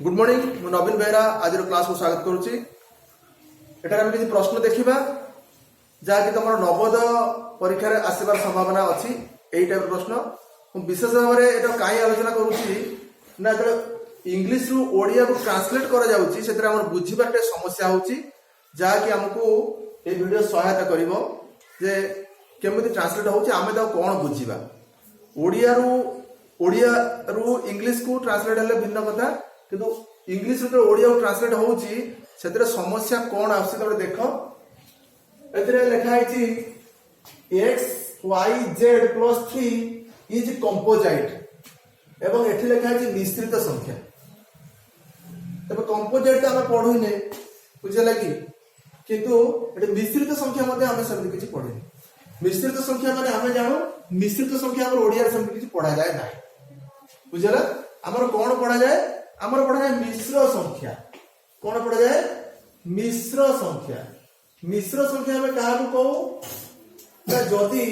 Good morning मु नवीन बेहरा आज class को स्वागत करुच्ची एठार आम किसी प्रश्न देखा जहाँकि तुम नवोदय परीक्षा आसबार संभावना अच्छी यही टाइप प्रश्न विशेष भाव में कहीं आलोचना करुच्ची ना जो इंग्लीश रु ओडिया को ट्रांसलेट कर बुझीबार समस्या होची जहाँकि आमको ये वीडियो सहायता करिवो जे केमिति ट्रांसलेट होची आमे ता कोन बुझीबा ओडिया रु इंग्लीश को ट्रांसलेट हेले भिन्न कथा किंतु इंग्लीश रो ओडिया को ट्रांसलेट होची सेतरे समस्या कोन आसी तबे देखो एतरे लिखा है x y z plus 3 is composite एवं एठी लिखा है मिश्रित संख्या तबे कंपोजिट तो हम पढुने बुझे लगी किंतु एठी मिश्रित संख्या मध्ये हम सब किछि पढिने मिश्रित संख्या माने हम जानो मिश्रित संख्या हमर ओडिया सब किछि पढा जाय नाही बुझला हमर कोन पढा जाय हमर पढा जाय मिश्र संख्या कोन पढा जाय मिश्र संख्या में कहा कहू ना जदि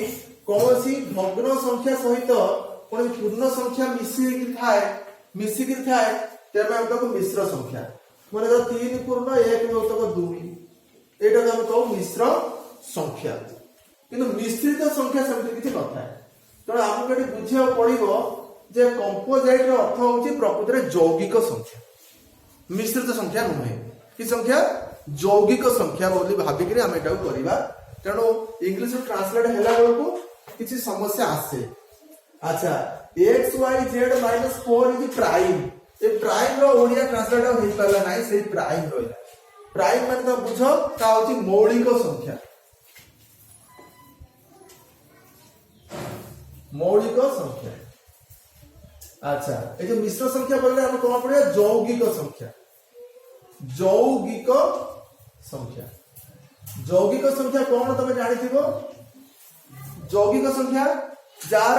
कौन भग्न संख्या सहित कौन पूर्ण संख्या मिसिकी थाए तेरे हम कहू मिश्र संख्या मन 3 पूर्ण 1 मौतक 2 एटा हम कहू मिश्र संख्या किंतु मिश्रित संख्या सेमति किछि न थाए तो हमको एटी बुझिया पड़िबो जे कंपोजिट रो अर्थ होछि प्रकृति रे यौगिक संख्या मिश्रित संख्या नुहे कि संख्या यौगिक संख्या बोली भाबिक आम एटा करवा तेणु इंग्लिश ट्रांसलेट हैला बेलू किसी समस्या आसे अच्छा X Y Z minus 4 is prime a prime रो ओडिया ट्रांसलेट हो पाला नाही से प्राइम रहिला प्राइम माने तो बुझो ता होची मौलिक संख्या अच्छा ए जो मिश्र संख्या बोलले हम कोन पड़िया यौगिक संख्या कौन तुम जानी यौगिक संख्या जार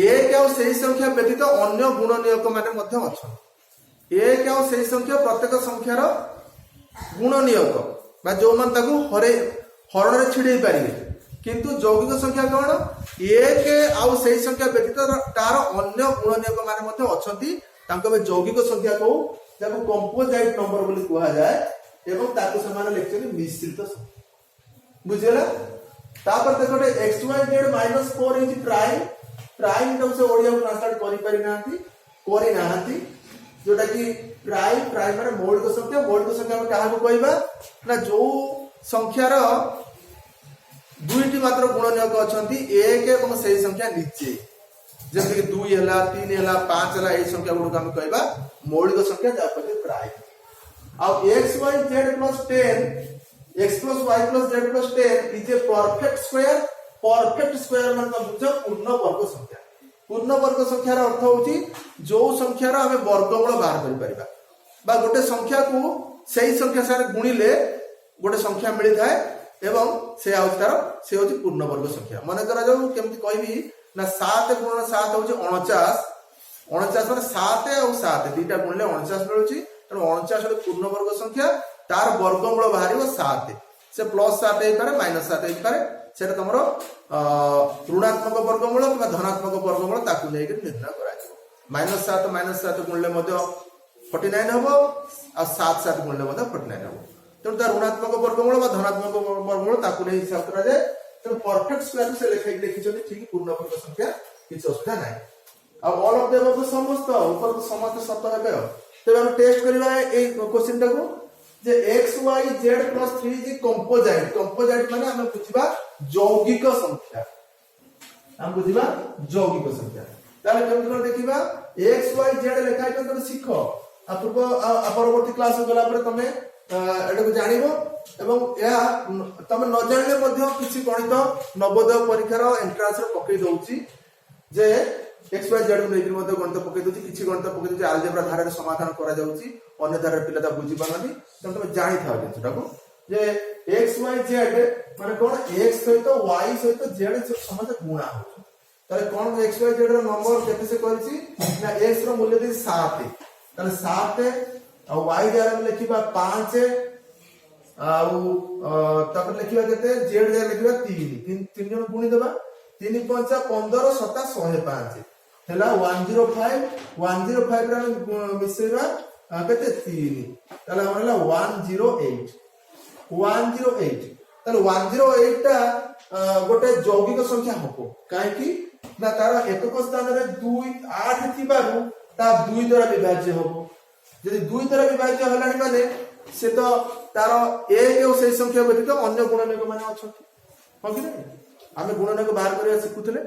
एक और सही संख्या व्यतीत अन्य गुणनीयक माने अच्छा एक और सही संख्या प्रत्येक संख्यार गुणनीयक जो मान हरण में छिड़े पारे किंतु यौगिक संख्या कौन एक आउ सही संख्या व्यतीत तार अन्य गुणनीयक माने अच्छा यौगिक संख्या कहू जब कंपोजिट नंबर बोली कहा जाए एवं ताको समान लेक्चर मिश्रित संख्या बुझेला तापर देखो xyz - 4 इज प्राइम तो से ओडिया ट्रांसलेट करि नाहंती जोटा कि प्राइम माने मौलिक संख्या में काहा को कहबा ना जो संख्यार दुईटी मात्र गुणनीयक अछंती एक एवं सही संख्या नीचे जैसे कि 2 हला 3 हला 5 हला ए संख्या गुण हम कहबा मौलिक संख्या जा पर प्राइम अब x y z plus 10 x plus y plus z plus 10 is a perfect square मतलब बुझ पूर्ण वर्ग संख्यार अर्थ होची जो संख्यार हमें वर्गमूल बाहर करि परिबा बा गोटे संख्या को सही संख्या सारे गुणिले गोटे संख्या मिली थाए एवं से आउतार से होची पूर्ण वर्ग संख्या माने करा जाऊ केमति कहबी ना 7 गुणन 7 होची 49 माने 7 और 7 दुईटा गुणले 49 मिलुची तेणु 49 पूर्ण वर्ग संख्या तार वर्गमूल बाहर 7 से +7 हो पारे -7 हो पारे से तुम ऋणात्मक वर्गमूल कि धनात्मक वर्गमूल ताकू नहीं निर्णय करा -7 गुणले 49 हम और 7 गुणले 49 हम तेणु तार ऋणात्मक वर्गमूल धनात्मक वर्गमूल ताकू नहीं हिसाब करा जाए तेणु परफेक्ट स्क्वायर से लिखिछन ठीक पूर्ण वर्ग संख्या किछ असुविधा नाही अब ऑल ऑफ देम समस्त ऊपर समस्त सत हेबे तबे हम टेस्ट करबा ए क्वेश्चन टाको जे x y z plus 3 is composite माने हम बुझिबा यौगिक संख्या ताले केमन देखिबा x y z लिखा है तमे सिखो परवर्ती क्लास गला पर तमे एटा को जानिबो एवं या तमे न जानले मध्ये किछि गणित नवोदय परीक्षार एंट्रेंस रे पकई दउची जे एक्स वाई जेड को मध्ये गणित पकई दउची किछि गणित पकई दउची अलजेब्रा धारा समाधान करा जाउची अन्य धारा पिला ता बुझी पानाती तमे जानि थाओ जिंसटाको जे एक्स वाई जेड माने कोन एक्स सहित वाई सहित जेड समस्त गुणा हो ताले कोन एक्स वाई जेड रो नंबर केते से करछि ना एक्स रो मूल्य दे 7 ताले 7 और वाई द्वारा हम लिखिबा 5 आउ तब लिखिबा केते जेड द्वारा लिखिबा 3 जन गुणी देबा 3 5 15 7 105 ହେଲା 105 105 ରେ ଆମେ ମିଶେଇବା କେତେ 3 ତାହେଲେ ଆମର ହେଲା 108 ତାହେଲେ 108 ଟା ଗୋଟେ ଯୌଗିକ ସଂଖ୍ୟା হবো କାହିଁକି ନା ତାର ଏକକ ସ୍ଥାନରେ 8 ଥିବାରୁ ତା 2 ଦ୍ୱାରା ବିଭାଜ୍ୟ ହବ ଯଦି 2 ଦ୍ୱାରା ବିଭାଜ୍ୟ ହେଲାଣି ମାନେ ସେ ତ ତାର 1 ଆଉ ସେଇ ସଂଖ୍ୟା ବ୍ୟତୀତ ଅନ୍ୟ ଗୁଣନୟକ ମାନେ ଅଛନ୍ତି ହଁ କି ନାହିଁ ଆମେ ଗୁଣନୟକ ବାହାର କରିବା ଶିଖୁଥିଲେ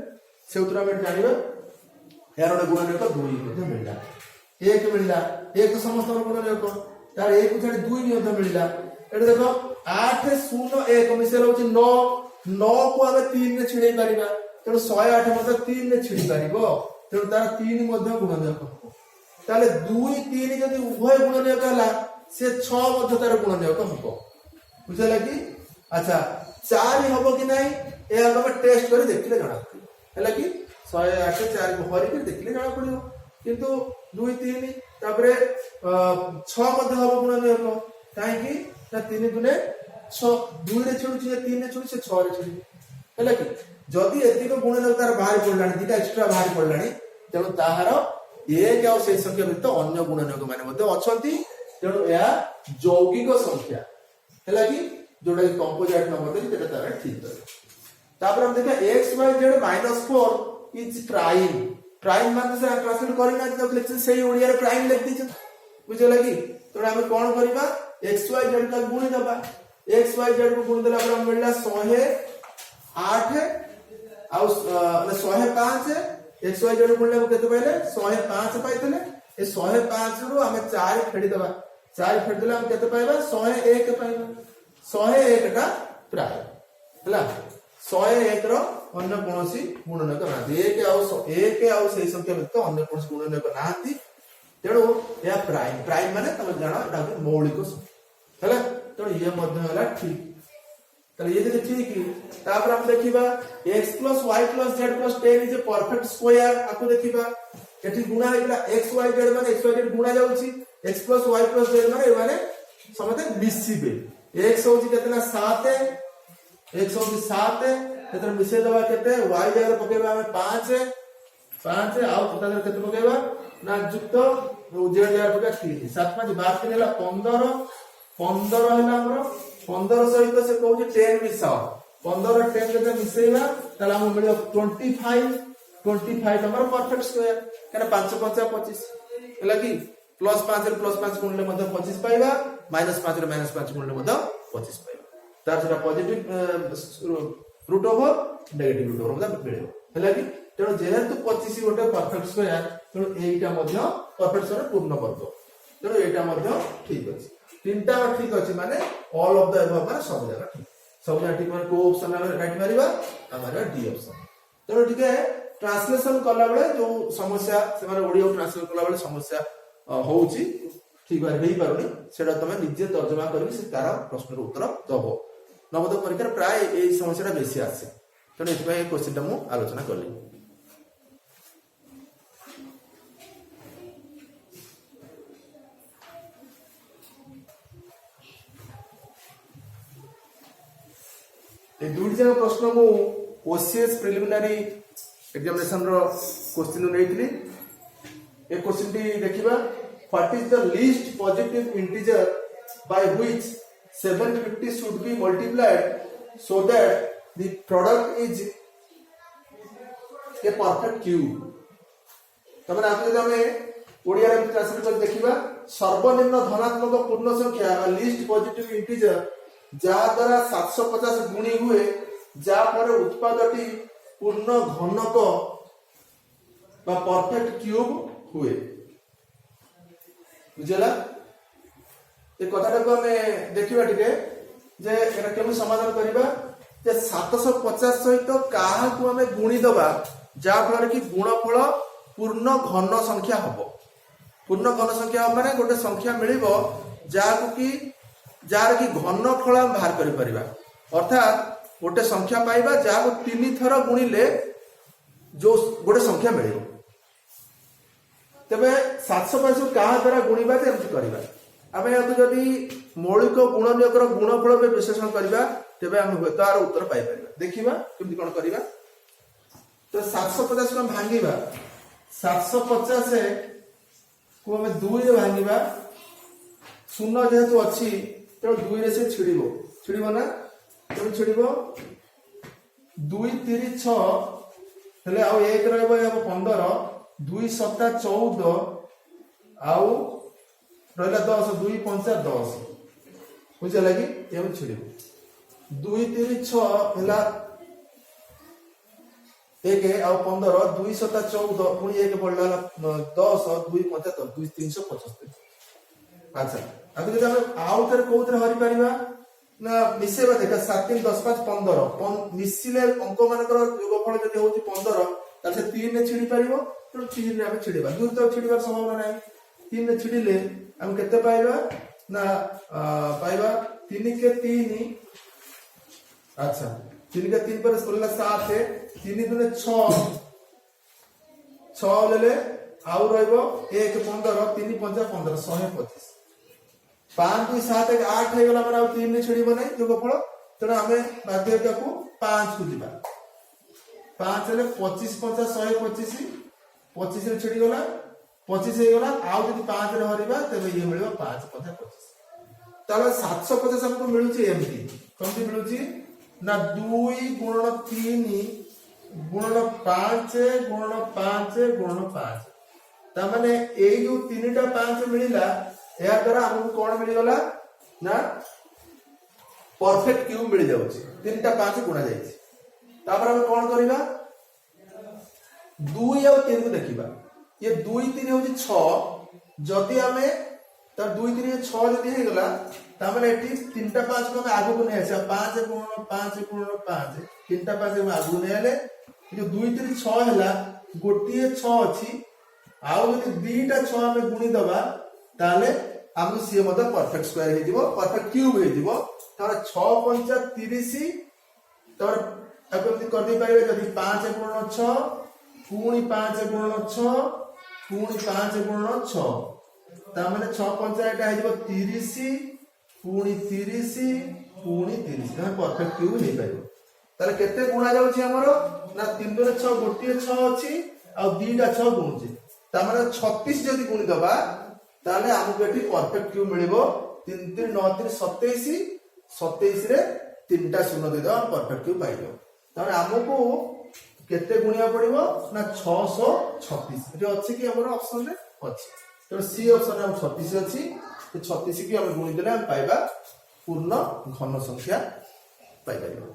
ସେଉତ୍ର ଆମେ ଜାଣିବା यार गोटे गुणनयक 2 मिलला 1 मिलला 1 समस्त गुणनयक तार 1 को छाडी 2 मिलला एटा देखो 8 0 1 मिसेल होची 9 को हमें 3 रे छिडै परिबा तेणु 108 मते 3 रे छिडि परिबो तेणु तार 3 मध्ये गुणनयक हो ताले 2 3 जदि उभय गुणनयक हला से 6 मध्ये तार गुणनयक हो बुझला कि अच्छा 4 हबो कि नाही ए हम टेस्ट करी देखले जणा हला कि 108 4 को हरि के देखले जणा पड़ियो किंतु 2 3 तापरे 6 मध्ये हबो गुणनयक काहे कि ना 3 दुने 6 2 रे छुडु 3 रे छुडु से 6 रे छुडु हला कि जदि एतिक गुणनयक तार बाहर पड़लानी दिटा एक्स्ट्रा बाहर पड़लानी तेणु ताहार एक और से संख्या व्यतीत अन्य गुणनयक माने मध्ये अछंती तेणु या यौगिक संख्या हला कि जोडा कि कंपोजिट नंबर दे तेटा तार ठीक करे तापर हम देखा x y z -4 is prime prime माने से ट्रांसलेट करिना तो लेक्चर सही ओडिया रे प्राइम लिख दी बुझे लगी तो हम कोन करबा x y z का गुण दबा x y z को गुण देला पर हम मिलला 108 आ 105 x y z गुण ले केते पहिले 105 पाइतले ए 105 रु हम 4 फेडी दबा 4 फेडी देला हम केते पाइबा 101 पाइबा 101 टा प्राइम हला 101 रो अन्य कोनोसी गुणनयक नाथि एक आउ से संख्या व्यतीत अन्य कोनोसी गुणनयक नाथि तेणु या प्राइम प्राइम माने तमे जानो एटा मौलिक संख्या हला तेणु ये मध्य हला ठीक तले ये जे ठीक तापर हम देखिबा x + y + z + 10 is a perfect square आको देखिबा एठी गुणा हेला x y z माने x y z गुणा जाउची x + y + z माने ए माने समते मिसिबे x होची केतना 7 x होची 7 एतर मिसे दबा केते y जगह पकेबा हमें 5 आउ ततर केते पकेबा ना युक्त z जगह पकेबा 3 7 5 12 3 हला 15 हला हमरो 15 सहित से कहू 10 मिसाओ 15 10 केते मिसेबा तला हम मिलियो 25 हमर परफेक्ट स्क्वायर केना 5 5 25 हला कि +5 रे +5 गुणले मध्य 25 पाइबा -5 रे -5 गुणले मध्य 25 पाइबा तार सेटा positive root over negative root over मतलब मिले हला कि तेणु जेहेतु 25 गोटे परफेक्ट स्क्वायर तेणु एटा मध्य परफेक्ट स्क्वायर पूर्ण वर्ग तेणु एटा मध्य ठीक अछि तीनटा ठीक अछि माने ऑल ऑफ द एबव माने सब जगह ठीक माने को ऑप्शन राइट मारिबा हमारा डी ऑप्शन तेणु ठीक है ट्रांसलेशन कला बेले जो समस्या से माने ओडियो ट्रांसलेट कला बेले समस्या होउची ठीक बार हेई पारुनी सेटा तमे निजे तर्जमा करी से तार प्रश्नर उत्तर दबो नवोदय परीक्षा प्राय ए समस्या बेसी आसे तेणु एथि क्वेश्चन टा मु आलोचना करली ए दुई जन प्रश्न मु ओसीएस प्रिलिमिनरी एग्जामिनेशन रो क्वेश्चन नेइतली ए क्वेश्चन टी देखिबा what is the least positive integer by which 750 should be multiplied so that the product is a perfect cube तमने आप जब हमें ओडिया रे ट्रांसलेट कर देखिबा सर्वनिम्न धनात्मक पूर्ण संख्या लीस्ट पॉजिटिव इंटीजर जा द्वारा 750 गुणी हुए जा पर उत्पादटी पूर्ण घनक बा परफेक्ट क्यूब हुए बुझला ए कथाटा को हमें देखिबा टिके जे एरा केमु समाधान करिबा जे 750 सहित काहा को हमें गुणी दबा जा फल कि गुणफल पूर्ण घन संख्या हबो पूर्ण घन संख्या माने गोटे संख्या मिलिबो जा को कि जार कि घनफल हम बाहर करि परिबा अर्थात गोटे संख्या पाइबा जा को 3 थर गुणिले जो गोटे संख्या मिलिबो तबे 750 काहा द्वारा गुणिबा जे हम करिबा आमे यदि जदि मौलिक गुणनयकर गुणफल पे विश्लेषण करबा तबे हम तार उत्तर पाइ परबा देखिबा केमि कोन करबा तो 750 को भांगीबा 750 को आम 2 रे भांगा शून्य जेहेतु अच्छी तो 2 रे से छिड़ब ना तो छिड़ब 2 3 6 हेले आउ 1 रहबो 15 2 7 14 आउ रहला 10 2 5 10 बुझे लगी ये छिड़ब 2 3 6 हेला 1 आउ 15 2 7 14 पुणी 1 पड़ला 10 2 5 10 2 375 अच्छा अब जब हम आउ थरे कोथरे हरि परिबा ना मिसेबा देखा 7 3 10 5 15 मिसिले अंक मानकर योगफल जदि होची 15 ताले से 3 ने छिड़ी परिबो तो 3 रे हम छिड़ीबा 2 तो छिड़ीबार संभावना नाही 3 ने छिड़ीले हम केते पाइबा ना पाइबा 3 के 3 अच्छा 3 के 3 पर स्कूल 7 3 दुने 6 लेले आउ रहइबो 1 15 3 5 15 125 5 2 7 1 8 हे गला माने 3 ने छिड़ीबो नै योगफल तेना हमें बाध्यता को 5 को दिबा 5 ले 25 50 125 25 रे छिड़ी गला 25 हे गला आउ जदि 5 रे हरिबा तबे ये मिलबो 5 50 25 ताले 750 हमको मिलुची एमटी कमती मिलुची ना 2 गुणन 3 गुणन 5 गुणन 5 गुणन 5 ता माने ए जो 3टा 5 मिलिला या द्वारा हमको कोन मिल गला ना परफेक्ट क्यूब मिल जाउची 3टा 5 गुणा जाईची तापर हम कोन करिबा 2 और 3 को देखिबा ये 2 3 होची 6 जदि हमें त 2 3 6 जदि हे गला ता माने एटी 3टा 5 को हम आगु को नै आसे 5 गुणन 5 गुणन 5 3टा 5 हम आगु नै आले जो 2 3 6 हला गोटिए 6 अछि आउ जदि 2टा 6 हम गुणी दबा ताले हमको सी मतलब परफेक्ट स्क्वायर हे दिबो परफेक्ट क्यूब हे दिबो तार 6 5 30 तार अब हम कर दे पारे जदि 5 गुणन 6 पुणी 5 गुणन 6 पुणी 5 गुणन 6 ता माने 6 5 एटा हे दिबो 30 पुणी 30 पुणी 30 ना परफेक्ट क्यूब हे पाइबो ताले केते गुणा जाउची हमरो ना 3 दुने 6 गोटिए 6 अछि आ 2टा 6 गुणुची ता माने 36 जदि गुणी दबा ताले हमको एठी परफेक्ट क्यूब मिलिबो 3 3 9 3 27 27 रे 3टा शून्य दे दो परफेक्ट क्यूब पाइबो ताने हमको केते गुणिया पड़िबो ना 636 एठी अछि कि हमर ऑप्शन रे अछि तो सी ऑप्शन हम 36 अछि तो 36 की हम गुणी देले हम पाइबा पूर्ण घन संख्या पाइ पाइबो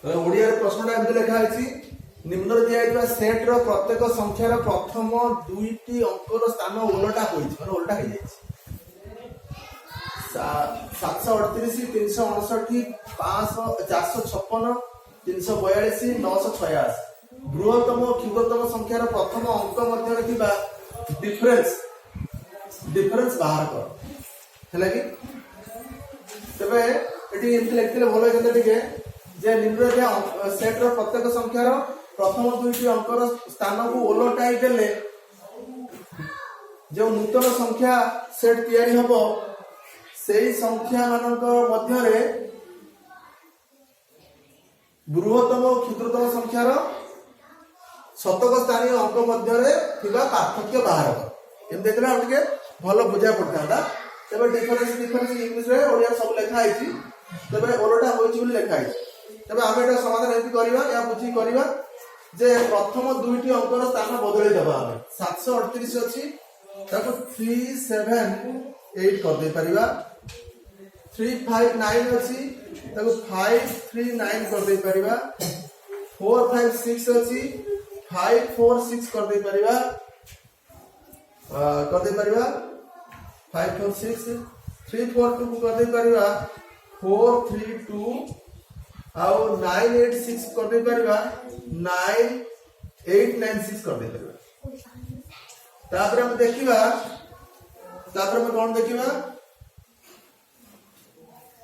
तो ओडिया प्रश्नटा एमते लिखा अछि निम्न दिया जायवा सेट रो प्रत्येक संख्यार प्रथम दुईटी अंकर स्थान उल्टा होइछ माने उल्टा हे जाइछ 738 359 500 456 342 986 बृहत्तम क्षुद्रतम संख्यार प्रथम अंक मध्य थिबा डिफरेंस बाहर कर हैला कि तबे एटी एमते लिखले भलो जते टिके जे निम्न दिया सेट रो प्रत्येक संख्यार प्रथम दुईटी अंकर स्थान को उलटाई देले जो नूतन संख्या सेट तैयारी हबो सेही संख्या मानक मध्य रे बृहत्तम और क्षुद्रतम संख्यार शतक स्थानीय अंक मध्य रे थिबा पार्थक्य बाहर कर एम देखला हम के भलो बुझा पड़तांदा तबे डिफरेंस इंग्लिश रे ओडिया सब लिखा आइछि तबे ओलटा होइछि बोली लिखा आइछि तबे हम एटा समाधान एति करिवा या बुझी करिवा जे प्रथम दुईटी अंकर स्थान बदलै दबा हम 738 अछि ताको 378 कर दे परिवा 359 अछि ताको 539 कर दे परिवा 456 अछि 546 कर दे परिवा 546 342 को कर दे परिवा 432 और 986 कर दे परिवा 9896 कर दे परिवा तापर हम देखिबा तापर हम कोन देखिबा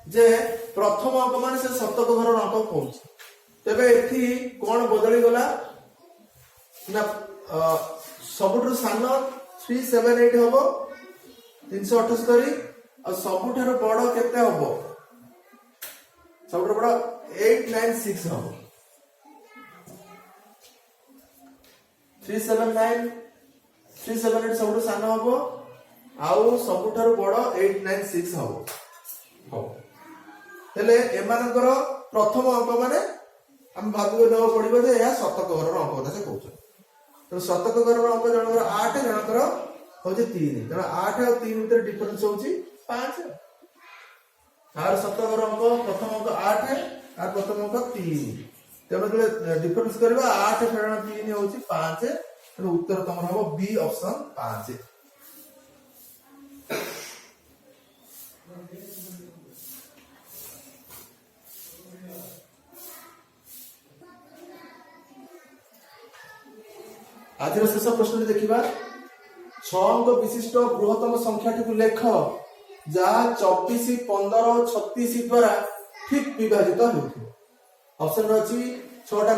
जे प्रथम अंक माने से शतक घर अंक पहुंच तबे एथि कोन बदली गला ना सबुठु सानो 378 हबो 378 ଆଉ ସବୁଠାରୁ ବଡ କେତେ ହବ? ସବୁଠାରୁ ବଡ 896 ହବ। 378 ସବୁଠୁ ସାନ ହବ ଆଉ ସବୁଠାରୁ ବଡ 896 ହବ। ହେଲେ ଏମାନଙ୍କର ପ୍ରଥମ ଅଙ୍କ ମାନେ ଆମେ ଭାବିବାକୁ ନେବାକୁ ପଡିବ ଯେ ଏହା ଶତକ ଘରର ଅଙ୍କ କଥା ସେ କହୁଛନ୍ତି। ତେଣୁ ଶତକ ଘରର ଅଙ୍କ ଜଣଙ୍କର 8 ଜଣଙ୍କର ହଉଛି 3। ତେଣୁ 8 ଆଉ 3 ଭିତରେ ଡିଫରେନ୍ସ ହଉଛି 5। আর ଶତକ ଘର ଅଙ୍କ ପ୍ରଥମ ଅଙ୍କ 8 আর ପ୍ରଥମ ଅଙ୍କ 3। ତେଣୁ ଯେତେବେଳେ ଡିଫରେନ୍ସ କରିବା 8 ଫେରଣ 3 ହଉଛି 5। ତେଣୁ ଉତ୍ତର ତମର ହବ ବି ଅପସନ 5। आज शेष प्रश्न देखा 6 अंक विशिष्ट बृहत्तम संख्याटी लेख जहाँ 24, 15, 36 द्वारा ठीक विभाजित ऑप्शन अच्छी 6टा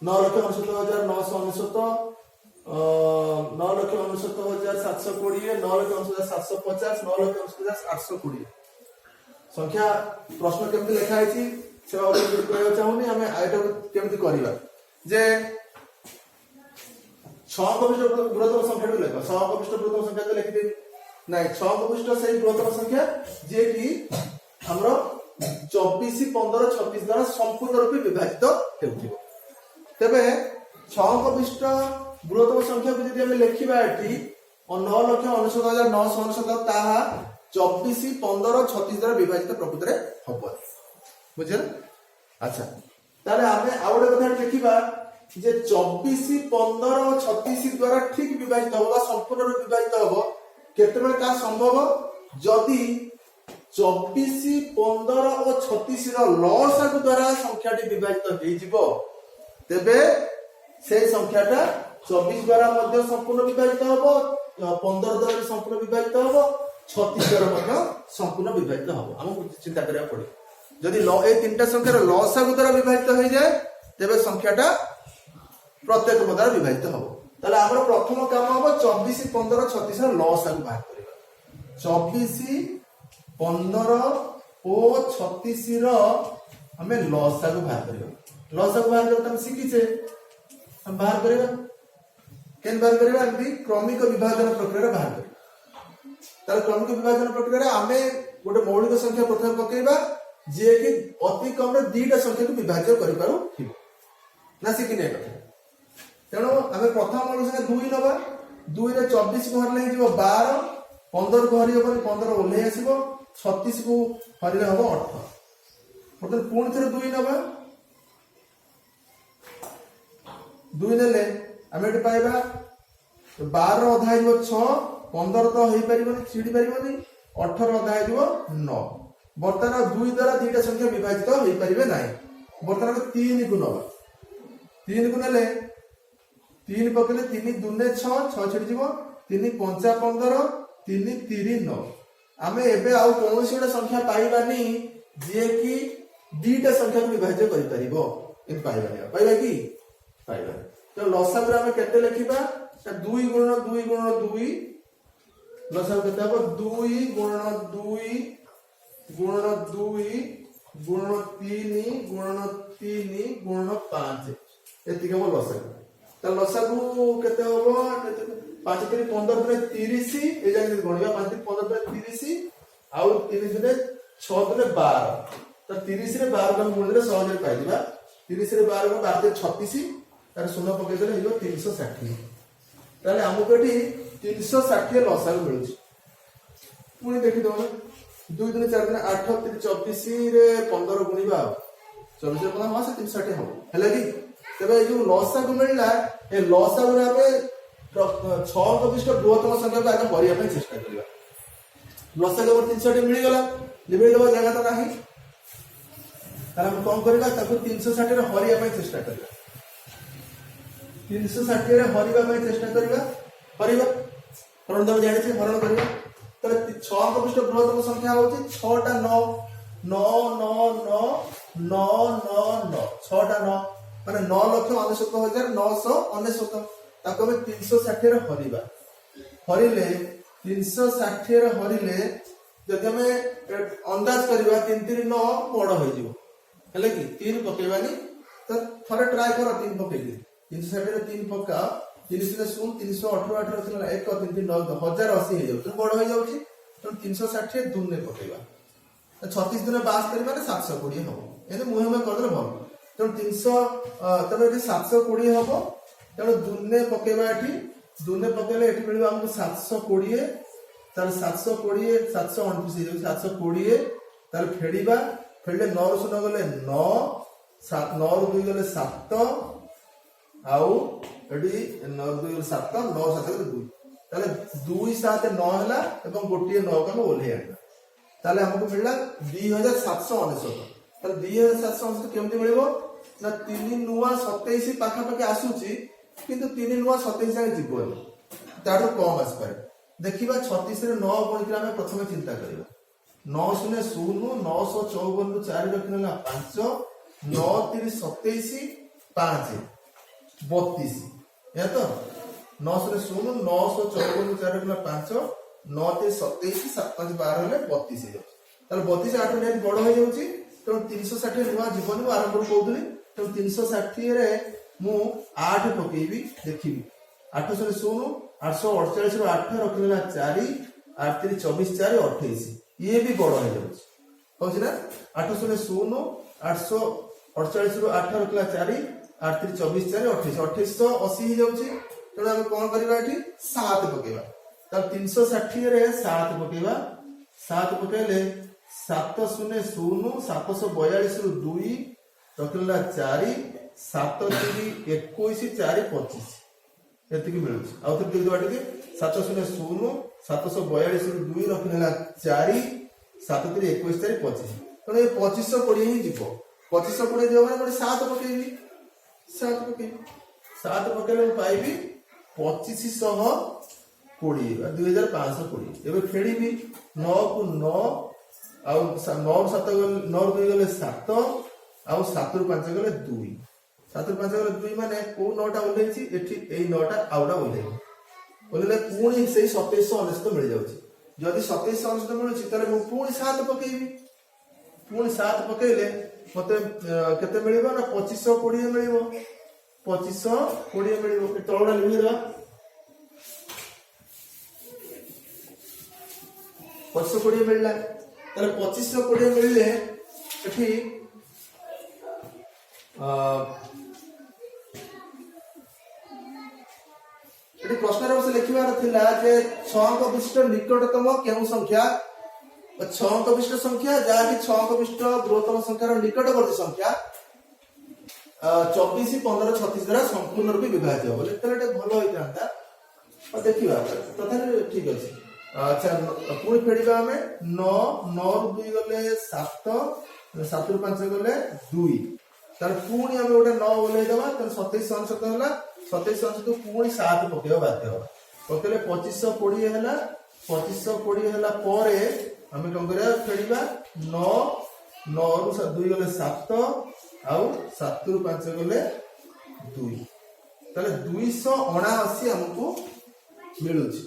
9,69,999, 9,69,720, 9,69,750, 9,69,820 संख्या प्रश्न केमती लिखाई से चाहूनी आम एटा केमती करवा जे 6 अंक विशिष्ट बृहत्तम संख्या लेख 6 अंक विशिष्ट बृहत्तम संख्या तो लिखि नहीं 6 अंक विशिष्ट से बृहत्तम संख्या जे कि हमरो 24, 15, 26 द्वारा संपूर्ण रूपे विभाजित हेउथिबो। तबे 6 अंक विशिष्ट बृहत्तम संख्या को यदि हम लिखिबा एठी 9,69,999 ताहा 24, 15, 36 द्वारा विभाजित प्रकृत रे हबो। बुझल? अच्छा ताले आमे आउडे कथा देखिबा जे 24, 15, 36 द्वारा ठीक विभाजित होगा संपूर्ण रूप विभाजित होगा केतेबेले का संभव जदि 24, 15 और 36 रो लसागु द्वारा संख्याटी विभाजित होई जिवो तेबे से संख्याटा 24 द्वारा मध्य संपूर्ण विभाजित होबो 15 द्वारा संपूर्ण विभाजित होबो 36 द्वारा मध्य संपूर्ण विभाजित होबो। हमहु चिंता करिया पड़े जदि ए तीनटा संख्यार लसागु द्वारा विभाजित होई जाय तेबे संख्याटा प्रत्येक द्वारा विभाजित हम ताले हमर प्रथम काम हम 24, 15, 36 रो लसागु बाहर करिबा। 24, 15 और 36 रो हमें लसागु बाहर करिबा। लसागु बाहर करत हम सिकिछे हम बाहर करिबा केन बाहर करिबा एमती क्रमिक विभाजन प्रक्रिया बाहर करिबा। ताले क्रमिक विभाजन प्रक्रिया हमें गोटे मौलिक संख्या प्रथम पकेइबा जे कि अति कम रे दुईटा संख्या को विभाज्य करि पारू ना सिकि नै कथा। तेणु आम प्रथम मौलिक संख्या 2 नवा 2 रे 24 को हरले हो 12 15 को हरि हो 15 ओल्हे आसीबो 36 को हरिले हो 18 मतलब पुणी थरे 2 नवा 2 नेले आम एटी पाइबा 12 अधा हो 6 15 तो हेई परिबोनी छिडी परिबोनी 18 अधा हो 9 वर्तमान 2 द्वारा दुईटा संख्या विभाजित हेई परिबे नाही। वर्तमान 3 को नवा 3 को नेले 3 पकले 3 दुने 6 6 छिड़ी जीवो 3 5 15 3 3 9 आमे एबे आउ कोनोसी गोटे संख्या पाइबानी जे कि दुईटा संख्या को विभाज्य करि परिबो इन पाइबा कि पाइबा। तो लसागु आमे केते लिखिबा 2 गुणन 2 गुणन 2 लसागु केते हो 2 गुणन 2 गुणन 2 गुणन 3 गुणन 3 गुणन 5 एतिक हो लसागु। तो लसागु केते होबो 5 3 15 रे 30 ए जानि गणिबा 5 3 15 रे 30 आउ 3 रे 6 रे 12 तो 30 रे 12 का गुण रे सहज रे पाइबा 30 रे 12 का 12 रे 36 तार शून्य पके देले हेबो 360 ताले हमको एठी 360 लसागु मिलुची। पुणी देखि दो 2 दिन 4 दिन 8 3 24 रे 15 गुणिबा 24 रे 15 मासे 360 हो हैला कि तबे जो लसागु मिलला ए लसागु रे हमें 6 अंक विशिष्ट बृहत्तम संख्या को आगे करिया पे चेष्टा करिया। लसागु 360 मिल गला लिमिट देबा जगह तो नाही तारा हम कोन करबा ताको 360 रे हरिया पे चेष्टा करिया 360 रे हरिबा पे चेष्टा करिया हरिबा हरण दम जानि छै हरण करिया तले 6 अंक विशिष्ट बृहत्तम संख्या होची 6टा 9 9 9 9 9 9 6टा 9 माने 9,99,999 ताको हम 360 रे हरिबा हरिले 360 रे हरिले जदि हमें अंदाज करवा 3 3 9 बड़ हो जिवो हेले कि 3 पकेबानी तो थरे ट्राई करो 3 पकेली 360 रे 3 पका 30 रे 0 318 8 रखला 1 3 3 9 1080 हो जाउ बड़ हो जाउची तो 360 दुने पकेबा 36 दिन 72 माने 720 हो एने मुहे में करदे भल तो 300 तबे 720 हो तेणु दुने पकेबा एठी दुने पकेले एठी मिलबा हमको 720 तार 720 729 720 तार फेड़ीबा फेड़ले 9 रु 0 गले 9 7 9 रु 2 गले 7 आउ एठी 9 रु 2 गले 7 9 7 गले 2 ताले 2 7 9 हला एवं गोटिए 9 का ओले आटा ताले हमको मिलला 2799 ताले 2799 केमति मिलबो ना 3 नुआ 27 पाखा पाके आसुची किंतु 3 नुआ 27 जाय जीवन ताडो कम आस पारे देखिबा 36 रे 9 गुणित हमें प्रथम चिंता करिबा 9 0 0 954 रु 4 रखनला 5 9 3 27 5 32 या तो 9 0 0 954 रु 4 रखनला 5 9 3 27 7 5 12 हेले 32 हे ताले 32 8 ने बड़ हो जाउची तो 360 नुआ जीवन को आरंभ करउतली तो 360 रे मु 8 पकेबी देखिबी 800 0 848 रु 8 रखलेला 4 8 3 24 4 28 ये भी बड़ हो जाउची होछि ना 800 0 848 रु 8 रखला 4 8 3 24 4 28 2880 हो जाउची तो हम कोन करबा एठी 7 पकेबा तब 360 रे 7 पकेबा 7 पकेले 700 0 742 रु 2 रखलेला 4 7 3 21 4 25 एतिकी मिलुछ आउ तो देख बाटे के 700 0 742 रु 2 रखलेला 4 7 3 21 4 25 तो ये 2520 ही जीवो 2520 देबा माने 7 पकेबी 7 पकेले पाइबी 2520 2520 एबे फेडीबी 9 को 9 आउ 9 7 9 2 गले 7 आउ 7 रु 5 गले 2 7 रु 5 गले 2 माने को 9 टा ओलेछि एठी एई 9 टा आउडा ओलेले पुणी से 2799 मिल जाउछि जदि 2799 मिलुछि ताले मु पुणी 7 पकेइबी पुणी 7 पकेइले मते केते मिलिबो ना 2520 मिलिबो 2520 मिलिबो तळडा लिखिरा 2520 मिलला ताले 2520 मिलले एठी एटी प्रश्न रे लिखिबार थिला जे 6 अंक विशिष्ट निकटतम केउ संख्या 6 अंक विशिष्ट संख्या जा कि 6 अंक विशिष्ट बृहत्तम संख्यार निकटवर्ती संख्या 24 15 36 द्वारा संपूर्ण रूपे विभाज्य बोले तले भलो होई जांता और देखिबा तथापि ठीक अछि अच्छा पुणी फेडिबा हमें 9 9 रु 2 गले 7 7 रु 5 गले 2 तार पुणी हमें गोटे 9 ओले देबा तर 27 अंशत होला 27 अंशत पुणी 7 पकेबा बाध्य हो पकेले 2520 होला 2520 होला परे हमें कम करिया फेडिबा 9 9 रु 2 गले 7 आउ 7 रु 5 गले 2 ताले 279 हमको मिलुची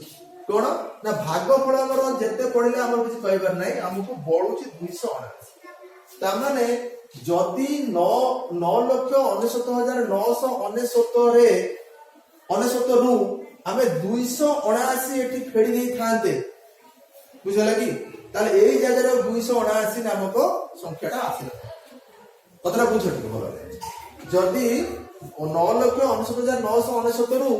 कोन ना भागफल हमर जते पढिले हमर किछ कहबार नै हमको बळुची 279 ता माने जदि 9,99,999 रे 99 रु हमें 279 एठी फेडी देई थांते बुझला कि ताले एई जगह रे 279 नामक संख्याटा आसिला कतरा बुझठी भलो जदि 9,99,999 रु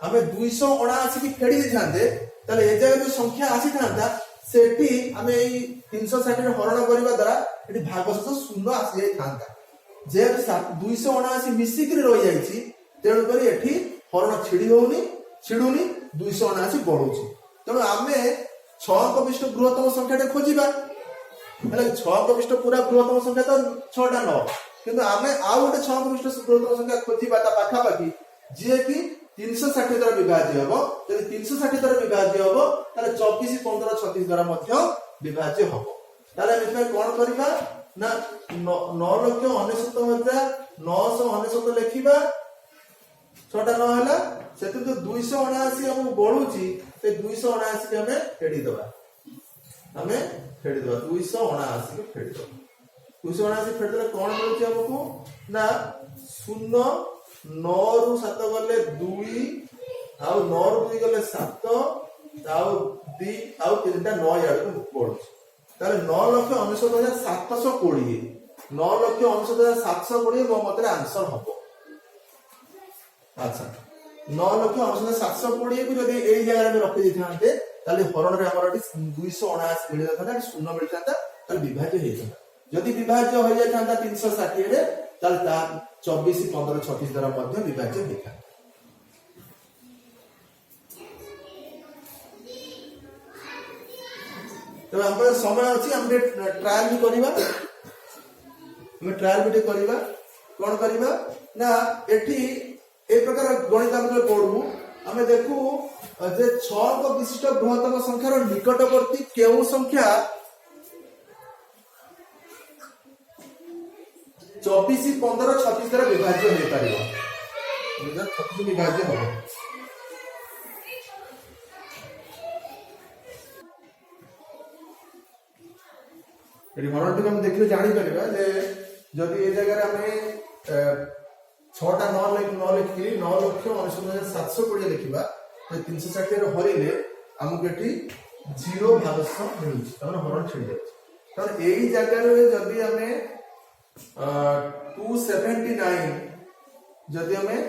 हमें 279 की फेडी देई थांते ताले ए जगह जो संख्या आसी थांता सेठी हमें 360 रे हरण करिबा द्वारा एठी भागशत शून्य आसी जाई थांता जे 279 मिसिक रे रहि जाईची तेणु करी एठी हरण छिडुनी 279 बढुची तेणु आमे 6 अंक विशिष्ट बृहत्तम संख्याटे खोजिबा हेले 6 अंक विशिष्ट पूरा बृहत्तम संख्या तो 6 टा न किंतु आमे आ गोटे 6 अंक विशिष्ट बृहत्तम संख्या खोजिबा ता पाखा पाखी जे कि 360 द्वारा विभाज्य हबो यदि 360 द्वारा विभाज्य हबो ताले 24 15 36 द्वारा मध्य विभाज्य हबो ताले एमे कोन करिबा ना 9,99,999 लिखिबा 6 टा न होला से जो 279 हम बढ़ुची से 279 के हमें फेड़ी दबा 279 के फेड़ी दबा 279 फेड़ी देले कोन मिलुची हमको ना 0 9 रु 7 गले 2 आउ 9 रु 2 गले 7 आउ 2 आउ 3 टा 9 याड को पड़ुची ताले 9,69,720 9,69,720 मो मतरे आंसर हबो। अच्छा 9,69,720 को जदि एई जगह में रखि दिथांते ताले हरण रे हमर 279 मिल जाता शून्य मिल जाता ताले विभाज्य हे जाता जदि विभाज्य हो जाता 360 रे ताले ता 24 15 36 द्वारा मध्य विभाज्य हेता। तो हम समय अच्छी हम ट्रायल भी करवा कौन करवा ना एठी एक प्रकार गणित हम पढ़ू आम देखू जे 6 विशिष्ट बृहत्तम संख्यार निकटवर्ती केउ संख्या 24 15 36 द्वारा विभाज्य हो पारिबो 36 विभाज्य हो। हरण टी हम देखिए जानी परिबा जे जदि ए जगह हमें 6टा 9 लिखी 9,69,720 लिखिबा तो 360 रे हरिले हमके एठी 0 भागश मिलुची तमन हरण छिड़ जाय तो एई जगह रे जदि हमें 279 जदि हमें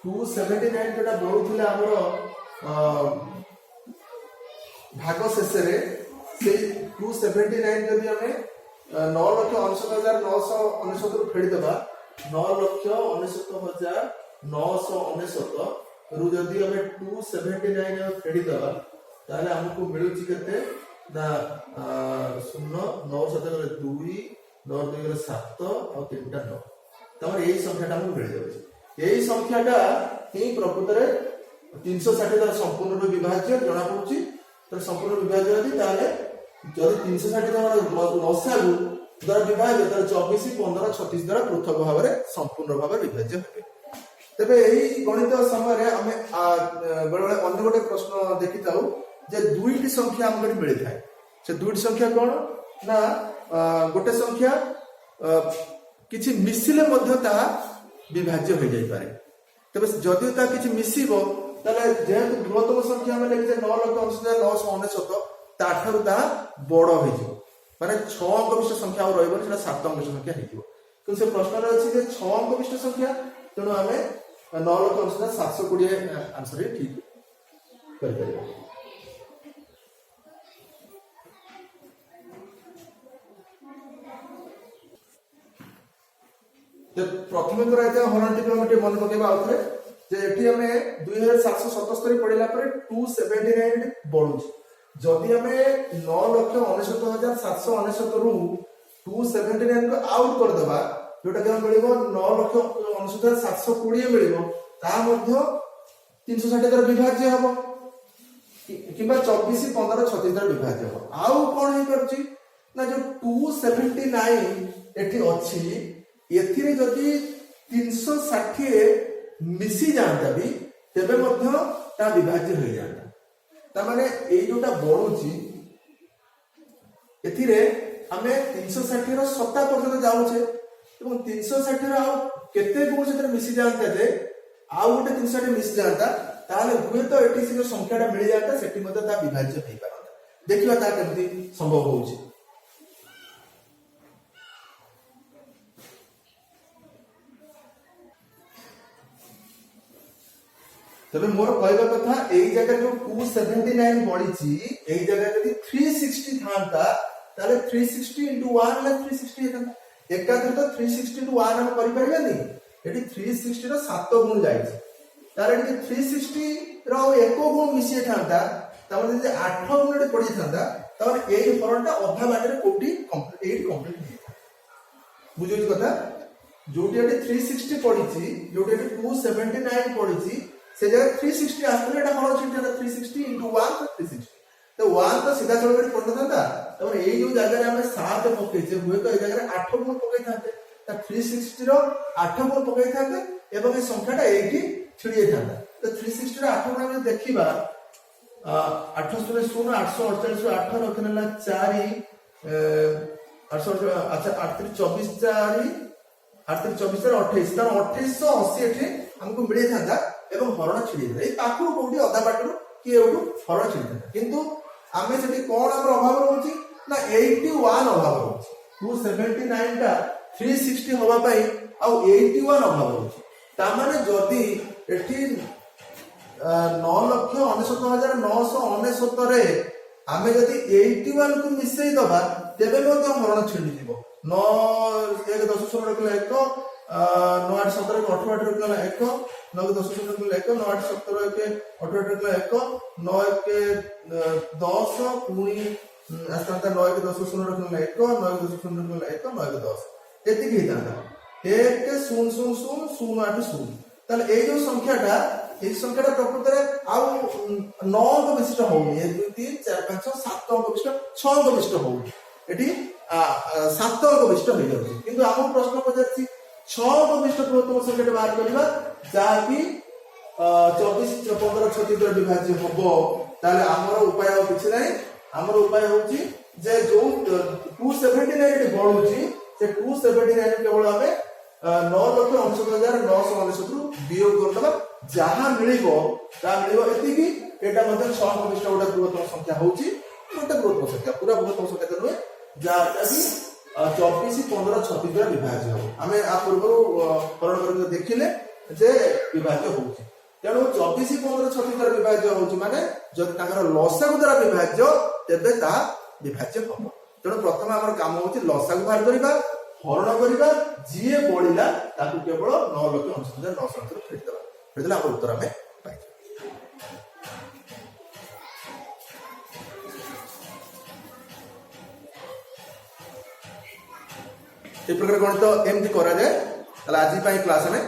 279 जोटा बढ़ुथिला हमरो भाग शेष रे से 279 जदि हमें 9,69,999 रु फेड़ी देबा 9,69,999 रु जदि हमें 279 फेड़ी देबा ताले हमको मिलुची केते ना 0 9 7 गले 2 9 2 गले 7 और 3 टा 9 तमर एई संख्याटा हमको मिल जाउची एई संख्याटा ही प्रकृत रे 360 द्वारा संपूर्ण विभाज्य जणा पड़ुची तो संपूर्ण विभाज्य यदि ताले जदि 360 द्वारा नसागु द्वारा विभाज्य ताले 24 15 36 द्वारा पृथक भाव में संपूर्ण भाव विभाज्य हेबे। तबे एही गणित समय रे हमें बड़े बड़े अन्य गोटे प्रश्न देखि ताऊ जे दुईटी संख्या हमके मिलि थाए से दुईटी संख्या कोन ना गोटे संख्या किछि मिसिले मध्य ता विभाज्य हो जाई पारे तबे जदि ता किछि मिसिबो ताले जेहेतु बृहत्तम संख्या में लेके 9,69,999 ताठारु ता बड़ हो जिवो माने 6 अंक विशिष्ट संख्या और रहबो सेटा 7 अंक विशिष्ट संख्या हेतिबो तो से प्रश्न रे अछि जे 6 अंक विशिष्ट संख्या तेणु हमें 9,69,720 आंसर रे ठीक कर परिबो। तो प्रथम कराइते हरण टिप हम मन पकेबा आउथरे जे एठी हमें 2777 पड़िला पर 279 बढ़ुची जदि हमें 9,69,799 रु 279 को आउट कर देबा जोटा के मिलिबो 9,69,720 मिलिबो ता मध्य 360 द्वारा विभाज्य हबो किबा 24 15 36 द्वारा विभाज्य हबो आउ कोन हे करची ना जो 279 एठी अछि एथिरे जदि 360 मिसी जानता भी तेबे मध्य ता विभाज्य हो जाता ता माने ए जोटा बढ़ुची एथिरे हमें 360 रो 7 पर्यंत जाउछे एवं 360 रो आ केते गुण सेते मिसी जानता जे आ गोटे 360 मिसी जानता ताले हुए तो एठी से जो संख्याटा मिल जाता सेठी मध्य ता विभाज्य हो पारता देखिबा ता केमती संभव होउची। तबे मोर कहबा कथा एई जगह जो 279 बढ़ीची एई जगह यदि 360 थांता ताले 360 * 1 ला 360 हेता एकाधर तो 360 * 1 हम करि परिबा नै एठी 360 रो 7 गुण जाईची तारे एठी 360 रो 1 गुण मिसी थांता तमन जे 8 गुण रे पड़ी थांता तमन एई हरणटा अधा बाटे कोटी कंप्लीट हेता बुझुची कथा जोटी एठी 360 पड़ीची जोटी एठी 279 पड़ीची से जगह 360 आसले एटा हरण छिटा 360 * 1 तो 360 तो 1 तो सीधा चल कर पड़ता था तब ए जो जगह रे हमें 7 पके जे हुए तो ए जगह रे 8 गुण पके थाते त 360 रो 8 गुण पके थाते एवं ए संख्याटा एठी छिड़िए थाता तो 360 8 गुणा में देखिबा 8 शून्य 0 848 8 रखनेला 4 800 अच्छा 8 24 4 8 24 28 तार 2880 एठी हमको मिले था एवं हरण छिड़ी ए पाखु कोठी अधा बाटरू कि एवडू हरण छिड़ी किंतु आमे सेठी कोन हमर अभाव रहउची ना 81 अभाव रहउची 279 टा 360 होबा पई आ 81 अभाव रहउची ता माने जदी एठी 9,99,999 रे आमे जदी 81 को मिसई दबा तेबे मध्ये हरण छिड़ी दिबो 9 1 10 16 रखले 1 9 8 17 को 18 रखले 1 9 10 16 रखले 1 9 8 17 के 18 रखले 1 9 के 10 पुनी अस्तांता 9 के 10 16 रखले 1 9 के 10 16 रखले 1 9 के 10 एति की हितांता 1 के 0 0 0 0 8 0 ताले ए जो संख्याटा এই সংখ্যাটা প্রকৃতরে আউ 9 অঙ্ক বিশিষ্ট হউনি 1 2 3 4 5 6 7 অঙ্ক বিশিষ্ট 6 অঙ্ক বিশিষ্ট হউনি এটি 7 অঙ্ক বিশিষ্ট হই যাচ্ছে কিন্তু আমু প্রশ্ন পচারছি 6 অঙ্ক বিশিষ্ট বৃহত্তম সংখ্যাটা বাহার করিবা যা কি 24 15 36 দ্বারা বিভাজ্য হবো তাহলে আমার উপায় আর কিছু নাই আমার উপায় হচ্ছে যে जो 279 এটি বড়ুছি সে 279 কেবল আমি 9,59,999 বিয়োগ করবা जहाँ मिलिबो ता मिलिबो एतिकी एटा मध्ये 6 कनिष्ठ गोटे बृहत्तम संख्या होउची गोटे बृहत्तम संख्या पूरा बृहत्तम संख्या तो नुहे जाटा कि 24 15 36 द्वारा विभाज्य हो आमे आ पूर्व करण कर देखिले जे विभाज्य होउची तेणु 24 15 36 द्वारा विभाज्य होउची माने जब ताकर लसागु द्वारा विभाज्य तेबे ता विभाज्य हो तेणु प्रथम हमर काम होउची लसागु बाहर करिबा हरण करिबा जिए बळिला ताकु केवल 9,99,999 फेट देबा फिर उत्तर हमें पाई प्रकार गणित एमती करा जाए आज क्लास में